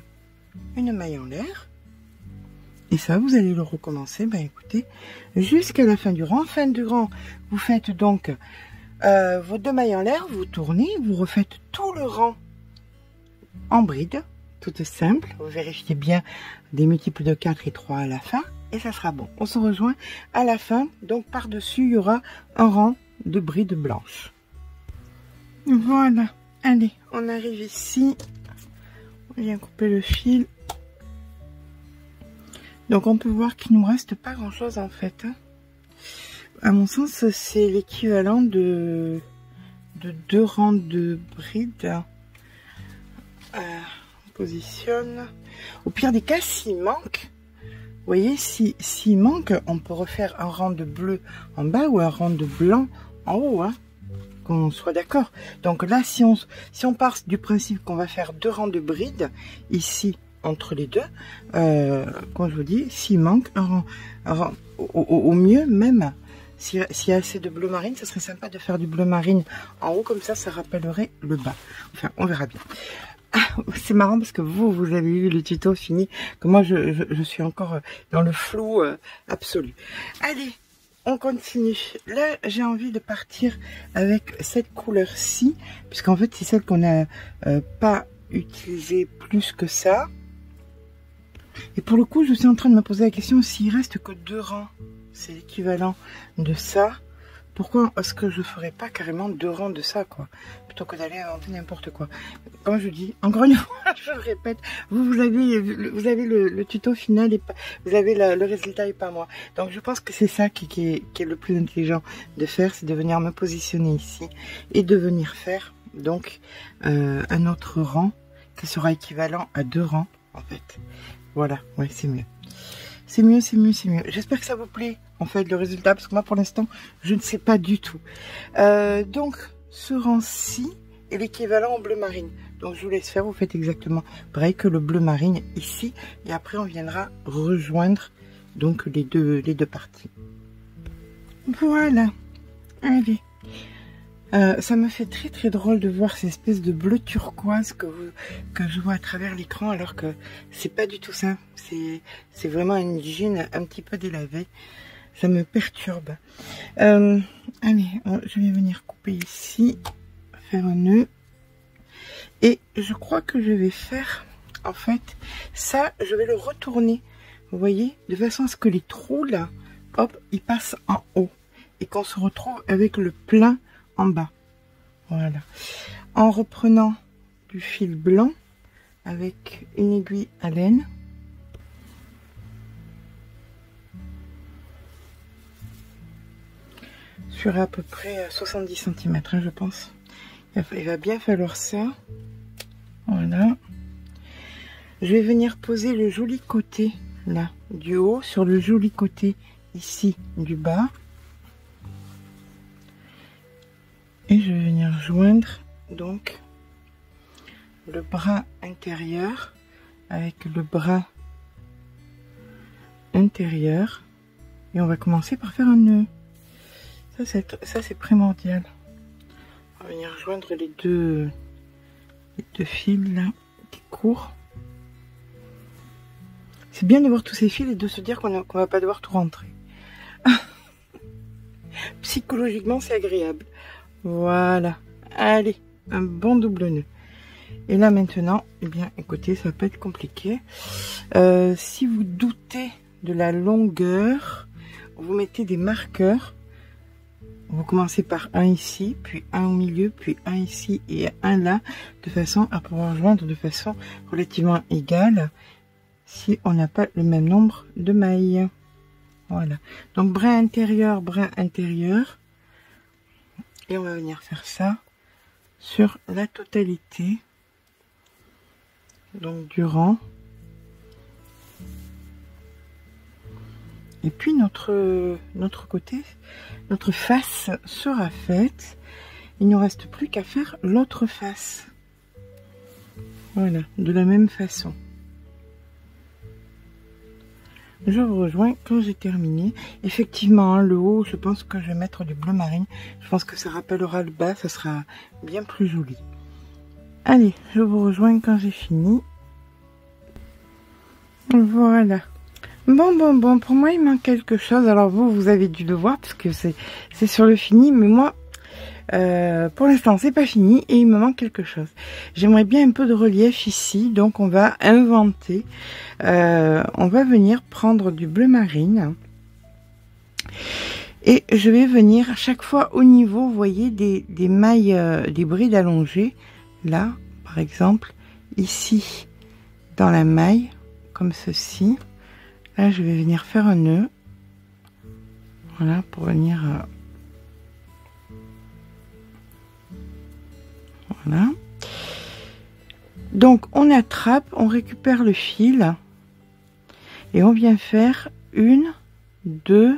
une maille en l'air, et ça vous allez le recommencer, ben écoutez, jusqu'à la fin du rang. Fin du rang, vous faites donc vos deux mailles en l'air, vous tournez, vous refaites tout le rang en bride, toute simple. Vous vérifiez bien des multiples de 4 et 3 à la fin, et ça sera bon. On se rejoint à la fin, donc par-dessus, il y aura un rang de brides blanches. Voilà, allez, on arrive ici, on vient couper le fil. Donc on peut voir qu'il ne nous reste pas grand-chose en fait, hein. À mon sens, c'est l'équivalent de 2 rangs de brides. On positionne. Au pire des cas, s'il manque, vous voyez, s'il manque, on peut refaire un rang de bleu en bas ou un rang de blanc en haut, hein, qu'on soit d'accord. Donc là, si on part du principe qu'on va faire 2 rangs de brides ici entre les deux, comme je vous dis, s'il manque un rang au mieux même. S'il y a assez de bleu marine, ça serait sympa de faire du bleu marine en haut, comme ça rappellerait le bas. Enfin, on verra bien. Ah, c'est marrant parce que vous avez eu le tuto fini, que moi je suis encore dans le flou absolu. Allez, on continue. Là, j'ai envie de partir avec cette couleur-ci, puisqu'en fait, c'est celle qu'on n'a pas utilisée plus que ça. Et pour le coup, je suis en train de me poser la question, s'il reste que 2 rangs, c'est l'équivalent de ça, pourquoi est-ce que je ferais pas carrément 2 rangs de ça, quoi, plutôt que d'aller inventer n'importe quoi. Comme je dis, encore une fois, je le répète, vous avez le tuto final et pas, vous avez le résultat et pas moi. Donc je pense que c'est ça qui est le plus intelligent de faire, c'est de venir me positionner ici et de venir faire donc un autre rang qui sera équivalent à 2 rangs en fait. Voilà, ouais, c'est mieux. C'est mieux, c'est mieux, c'est mieux. J'espère que ça vous plaît, en fait, le résultat, parce que moi, pour l'instant, je ne sais pas du tout. Donc, ce rang-ci est l'équivalent au bleu marine. Donc, je vous laisse faire, vous faites exactement pareil que le bleu marine ici. Et après, on viendra rejoindre, donc, les deux parties. Voilà. Allez. Ça me fait très très drôle de voir ces espèces de bleu turquoise que je vois à travers l'écran, alors que c'est pas du tout ça. C'est vraiment une jean un petit peu délavée. Ça me perturbe. Allez, je vais venir couper ici, faire un nœud. Et je crois que je vais faire, en fait, ça, je vais le retourner. Vous voyez, de façon à ce que les trous là hop, il passe en haut. Et qu'on se retrouve avec le plein en bas. Voilà. En reprenant du fil blanc avec une aiguille à laine. Sur à peu près 70 cm, hein, je pense. Il va bien falloir ça. Voilà. Je vais venir poser le joli côté, là, du haut, sur le joli côté, ici, du bas. Et je vais venir joindre, donc, le bras intérieur avec le bras intérieur. Et on va commencer par faire un nœud. Ça, c'est primordial. On va venir joindre les deux fils, là, qui courent. C'est bien de voir tous ces fils et de se dire qu'on va pas devoir tout rentrer. Psychologiquement, c'est agréable. Voilà. Allez, un bon double nœud. Et là, maintenant, eh bien, écoutez, ça va pas être compliqué. Si vous doutez de la longueur, vous mettez des marqueurs. Vous commencez par un ici, puis un au milieu, puis un ici et un là, de façon à pouvoir joindre de façon relativement égale si on n'a pas le même nombre de mailles. Voilà. Donc brin intérieur, et on va venir faire ça sur la totalité. Donc du rang. Et puis notre côté, notre face sera faite. Il ne nous reste plus qu'à faire l'autre face. Voilà, de la même façon. Je vous rejoins quand j'ai terminé. Effectivement, le haut, je pense que je vais mettre du bleu marine. Je pense que ça rappellera le bas, ça sera bien plus joli. Allez, je vous rejoins quand j'ai fini. Voilà. Bon, pour moi, il manque quelque chose. Alors vous avez dû le voir parce que c'est sur le fini. Mais moi, pour l'instant, c'est pas fini et il me manque quelque chose. J'aimerais bien un peu de relief ici. Donc, on va inventer. On va venir prendre du bleu marine. Et je vais venir à chaque fois au niveau, vous voyez, des mailles, des brides allongées. Là, par exemple, ici, dans la maille, comme ceci. Là, je vais venir faire un nœud. Voilà, pour venir... Voilà. Donc, on attrape, on récupère le fil. Et on vient faire 1, 2,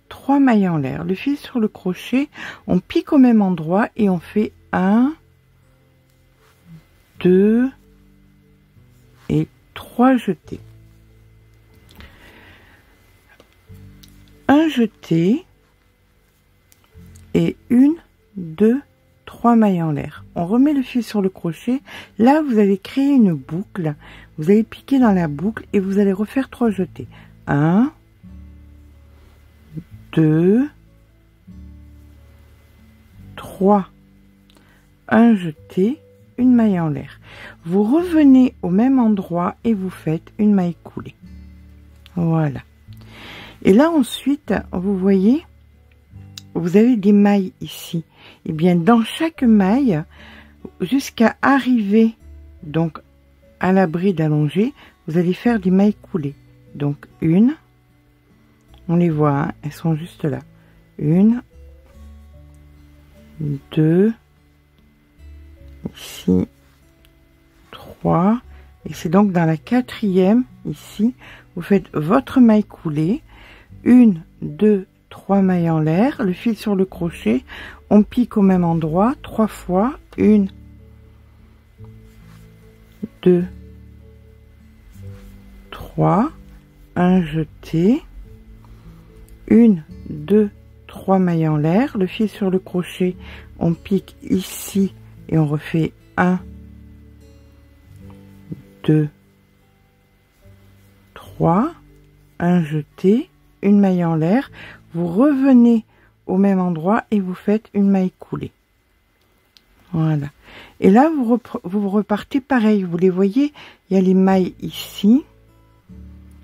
3 mailles en l'air. Le fil sur le crochet, on pique au même endroit et on fait 1, 2 et 3 jetés. Un jeté et 1, 2, 3 mailles en l'air. On remet le fil sur le crochet. Là, vous allez créer une boucle. Vous allez piquer dans la boucle et vous allez refaire 3 jetés. 1, 2, 3. Un jeté, une maille en l'air. Vous revenez au même endroit et vous faites une maille coulée. Voilà. Et là ensuite, vous voyez, vous avez des mailles ici. Et bien dans chaque maille, jusqu'à arriver donc à la bride allongée, vous allez faire des mailles coulées. Donc une, on les voit, hein, elles sont juste là. 1, 2, ici, 3. Et c'est donc dans la 4e, ici, vous faites votre maille coulée. 1, 2, 3 mailles en l'air, le fil sur le crochet, on pique au même endroit 3 fois, 1, 2, 3, un jeté, 1, 2, 3 mailles en l'air, le fil sur le crochet, on pique ici et on refait 1, 2, 3, un jeté, une maille en l'air, vous revenez au même endroit et vous faites une maille coulée. Voilà. Et là, vous repartez pareil. Vous les voyez, il y a les mailles ici.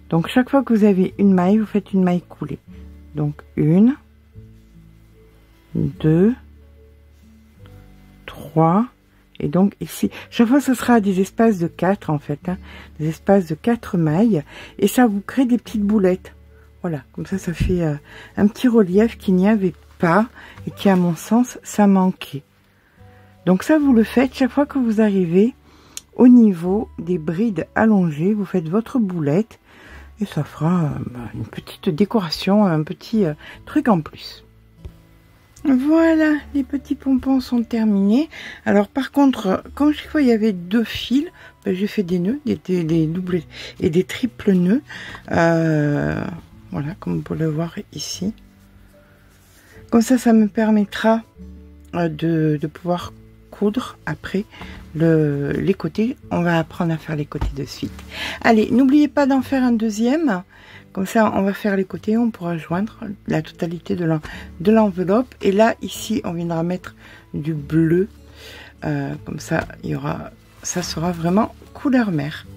Donc, chaque fois que vous avez une maille, vous faites une maille coulée. Donc 1, 2, 3, et donc ici, chaque fois ce sera des espaces de 4 en fait, hein, des espaces de 4 mailles, et ça vous crée des petites boulettes. Voilà, comme ça fait un petit relief qu'il n'y avait pas, et qui à mon sens, ça manquait. Donc ça vous le faites chaque fois que vous arrivez au niveau des brides allongées, vous faites votre boulette, et ça fera une petite décoration, un petit truc en plus. Voilà, les petits pompons sont terminés. Alors par contre, comme chaque fois il y avait 2 fils, j'ai fait des nœuds, des doubles et des triples nœuds. Voilà, comme vous pouvez le voir ici. Comme ça me permettra de pouvoir coudre après les côtés. On va apprendre à faire les côtés de suite. Allez, n'oubliez pas d'en faire un deuxième. Comme ça, on va faire les côtés, on pourra joindre la totalité de l'enveloppe. Et là, ici, on viendra mettre du bleu. Comme ça, ça sera vraiment couleur mer.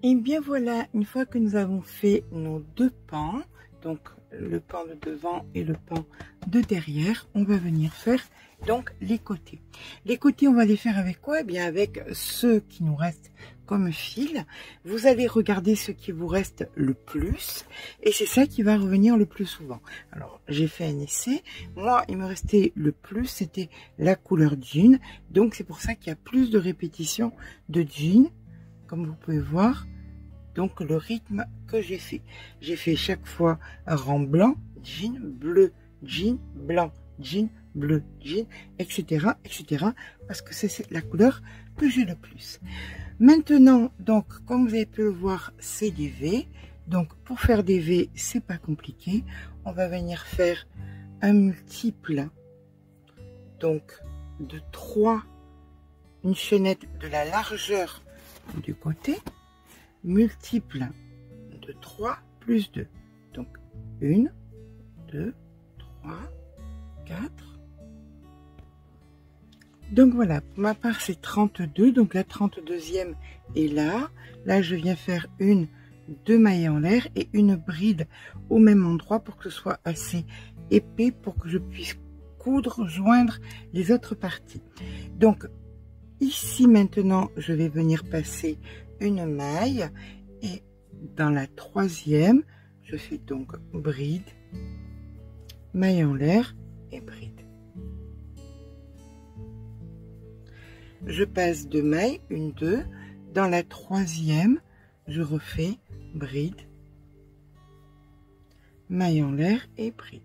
Et bien voilà, une fois que nous avons fait nos 2 pans, donc le pan de devant et le pan de derrière, on va venir faire donc les côtés. Les côtés, on va les faire avec quoi? Eh bien avec ceux qui nous restent comme fil. Vous allez regarder ce qui vous reste le plus, et c'est ça qui va revenir le plus souvent. Alors j'ai fait un essai, moi il me restait le plus, c'était la couleur jean, donc c'est pour ça qu'il y a plus de répétitions de jean, comme vous pouvez voir. Donc le rythme que j'ai fait chaque fois un rang blanc, jean, bleu, jean, blanc, jean, bleu, jean, etc., etc., parce que c'est la couleur que j'ai le plus. Maintenant, donc, comme vous avez pu le voir, c'est des V. Donc, pour faire des V, c'est pas compliqué. On va venir faire un multiple, donc, de 3, une chaînette de la largeur du côté, multiple de 3 plus 2. Donc, 1, 2, 3, 4. Donc voilà, pour ma part c'est 32, donc la 32e est là. Là je viens faire 2 mailles en l'air et une bride au même endroit pour que ce soit assez épais pour que je puisse coudre, joindre les autres parties. Donc ici maintenant je vais venir passer une maille et dans la 3e je fais donc bride, maille en l'air et bride. Je passe 2 mailles, 1, 2, dans la 3e, je refais bride, maille en l'air et bride.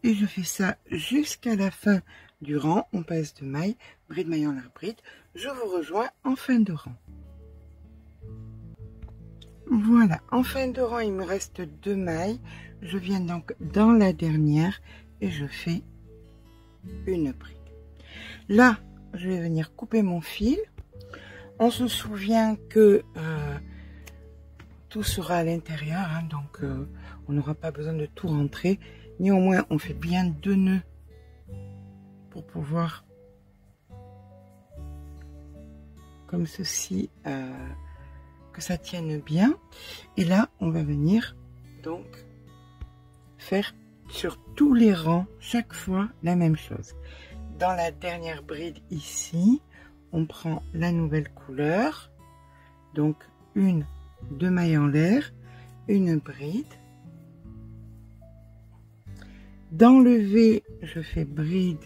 Et je fais ça jusqu'à la fin du rang, on passe 2 mailles, bride, maille en l'air, bride. Je vous rejoins en fin de rang. Voilà, en fin de rang, il me reste 2 mailles. Je viens donc dans la dernière et je fais une bride. Là, je vais venir couper mon fil. On se souvient que tout sera à l'intérieur, hein, donc on n'aura pas besoin de tout rentrer. Néanmoins, on fait bien 2 nœuds pour pouvoir, comme ceci, que ça tienne bien. Et là, on va venir donc faire sur tous les rangs, chaque fois, la même chose. Dans la dernière bride ici, on prend la nouvelle couleur, donc 2 mailles en l'air, une bride. Dans le V, je fais bride,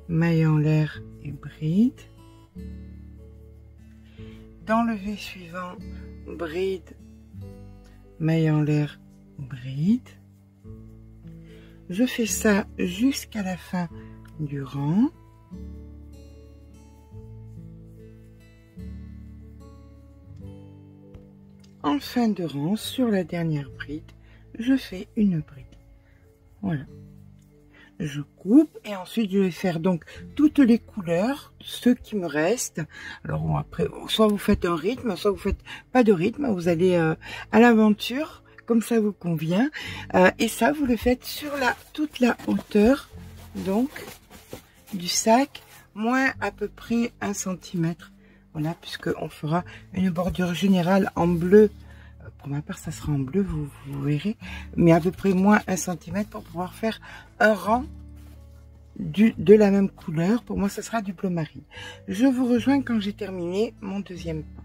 maille en l'air et bride. Dans le V suivant, bride, maille en l'air, bride. Je fais ça jusqu'à la fin du rang. En fin de rang, sur la dernière bride, je fais une bride. Voilà. Je coupe et ensuite je vais faire donc toutes les couleurs, ceux qui me restent. Alors bon, après, soit vous faites un rythme, soit vous faites pas de rythme, vous allez à l'aventure, comme ça vous convient. Et ça, vous le faites sur toute la hauteur, donc, du sac, moins à peu près 1 cm. Voilà, puisque on fera une bordure générale en bleu pour ma part ça sera en bleu, vous verrez, mais à peu près moins 1 cm pour pouvoir faire un rang de la même couleur. Pour moi ça sera du bleu marine. Je vous rejoins quand j'ai terminé mon deuxième pan.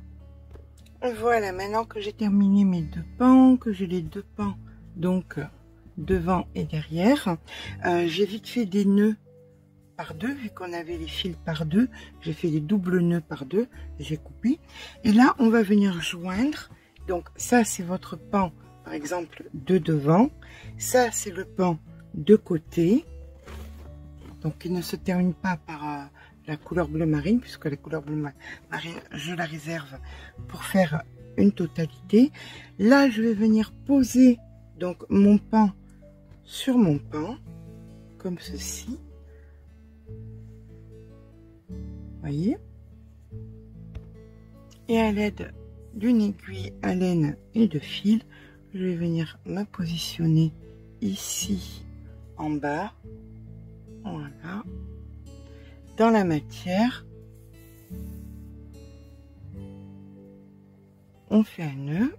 Voilà, maintenant que j'ai terminé mes 2 pans, que j'ai les 2 pans donc devant et derrière, j'ai vite fait des nœuds par 2, vu qu'on avait les fils par 2, j'ai fait des doubles nœuds par 2, j'ai coupé, et là on va venir joindre. Donc ça c'est votre pan par exemple de devant, ça c'est le pan de côté, donc il ne se termine pas par la couleur bleu marine, puisque la couleur bleu marine je la réserve pour faire une totalité. Là je vais venir poser donc mon pan sur mon pan comme ceci, voyez, et à l'aide d'une aiguille à laine et de fil, je vais venir me positionner ici en bas, voilà, dans la matière. On fait un nœud.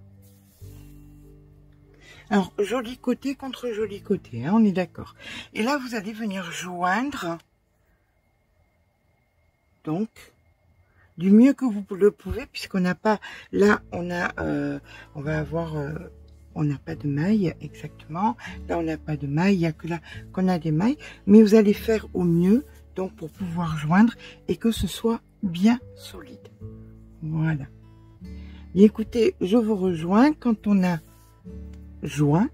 Alors joli côté contre joli côté, hein, on est d'accord. Et là vous allez venir joindre donc du mieux que vous le pouvez, puisqu'on n'a pas, là on a on va avoir on n'a pas de maille exactement, là on n'a pas de maille, il n'y a que là qu'on a des mailles, mais vous allez faire au mieux donc pour pouvoir joindre et que ce soit bien solide. Voilà. Et écoutez, je vous rejoins quand on a joint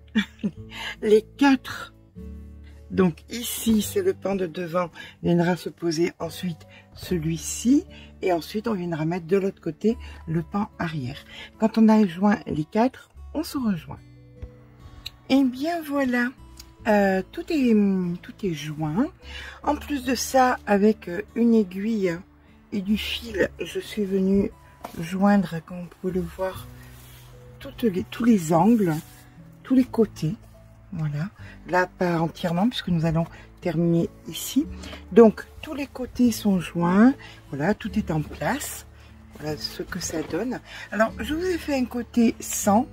les 4. Donc ici c'est le pan de devant, il viendra se poser ensuite celui-ci, et ensuite on viendra mettre de l'autre côté le pan arrière. Quand on a joint les 4, on se rejoint. Et bien voilà, tout est joint. En plus de ça, avec une aiguille et du fil, je suis venue joindre, comme vous pouvez le voir, tous les angles, tous les côtés. Voilà, là pas entièrement puisque nous allons terminer ici. Donc tous les côtés sont joints, voilà, tout est en place. Voilà ce que ça donne. Alors je vous ai fait un côté sans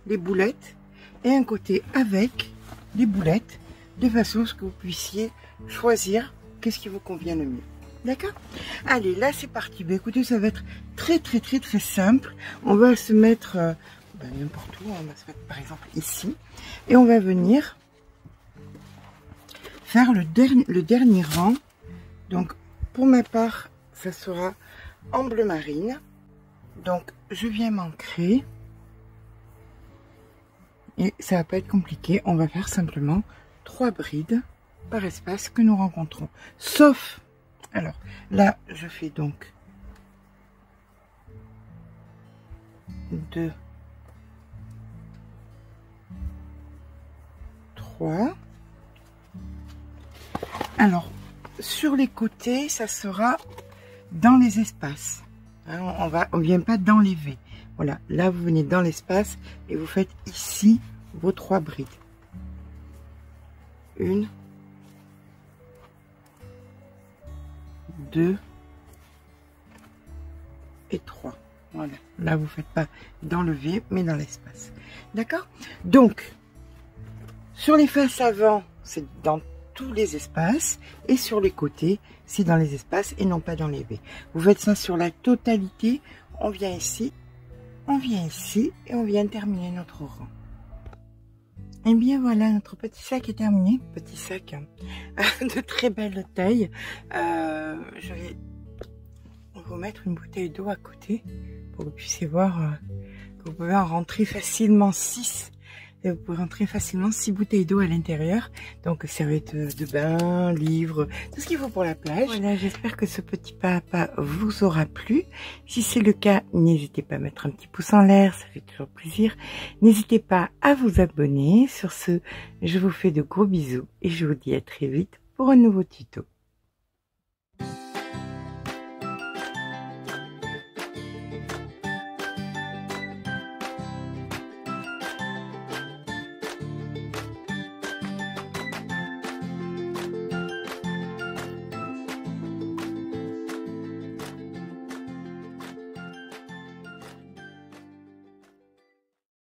les boulettes et un côté avec les boulettes, de façon à ce que vous puissiez choisir qu'est-ce qui vous convient le mieux. D'accord? Allez, là c'est parti. Ben, écoutez, ça va être très simple. On va se mettre n'importe où, on va se mettre par exemple ici, et on va venir faire le dernier rang. Donc pour ma part ça sera en bleu marine, donc je viens m'ancrer et ça va pas être compliqué. On va faire simplement 3 brides par espace que nous rencontrons, sauf, alors là je fais donc 2, 3. Alors sur les côtés ça sera dans les espaces, hein, on vient pas dans les V. Voilà, là vous venez dans l'espace et vous faites ici vos 3 brides, 1, 2 et 3. Voilà, là vous faites pas dans le V mais dans l'espace. D'accord? Donc sur les faces avant c'est dans tous les espaces, et sur les côtés c'est dans les espaces et non pas dans les V. Vous faites ça sur la totalité. On vient ici et on vient terminer notre rang. Et bien voilà, notre petit sac est terminé. Petit sac de très belle taille. Je vais vous mettre une bouteille d'eau à côté pour que vous puissiez voir que vous pouvez en rentrer facilement 6. Et vous pouvez rentrer facilement 6 bouteilles d'eau à l'intérieur. Donc serviettes de bain, livres, tout ce qu'il faut pour la plage. Voilà, j'espère que ce petit pas à pas vous aura plu. Si c'est le cas, n'hésitez pas à mettre un petit pouce en l'air, ça fait toujours plaisir. N'hésitez pas à vous abonner. Sur ce, je vous fais de gros bisous et je vous dis à très vite pour un nouveau tuto.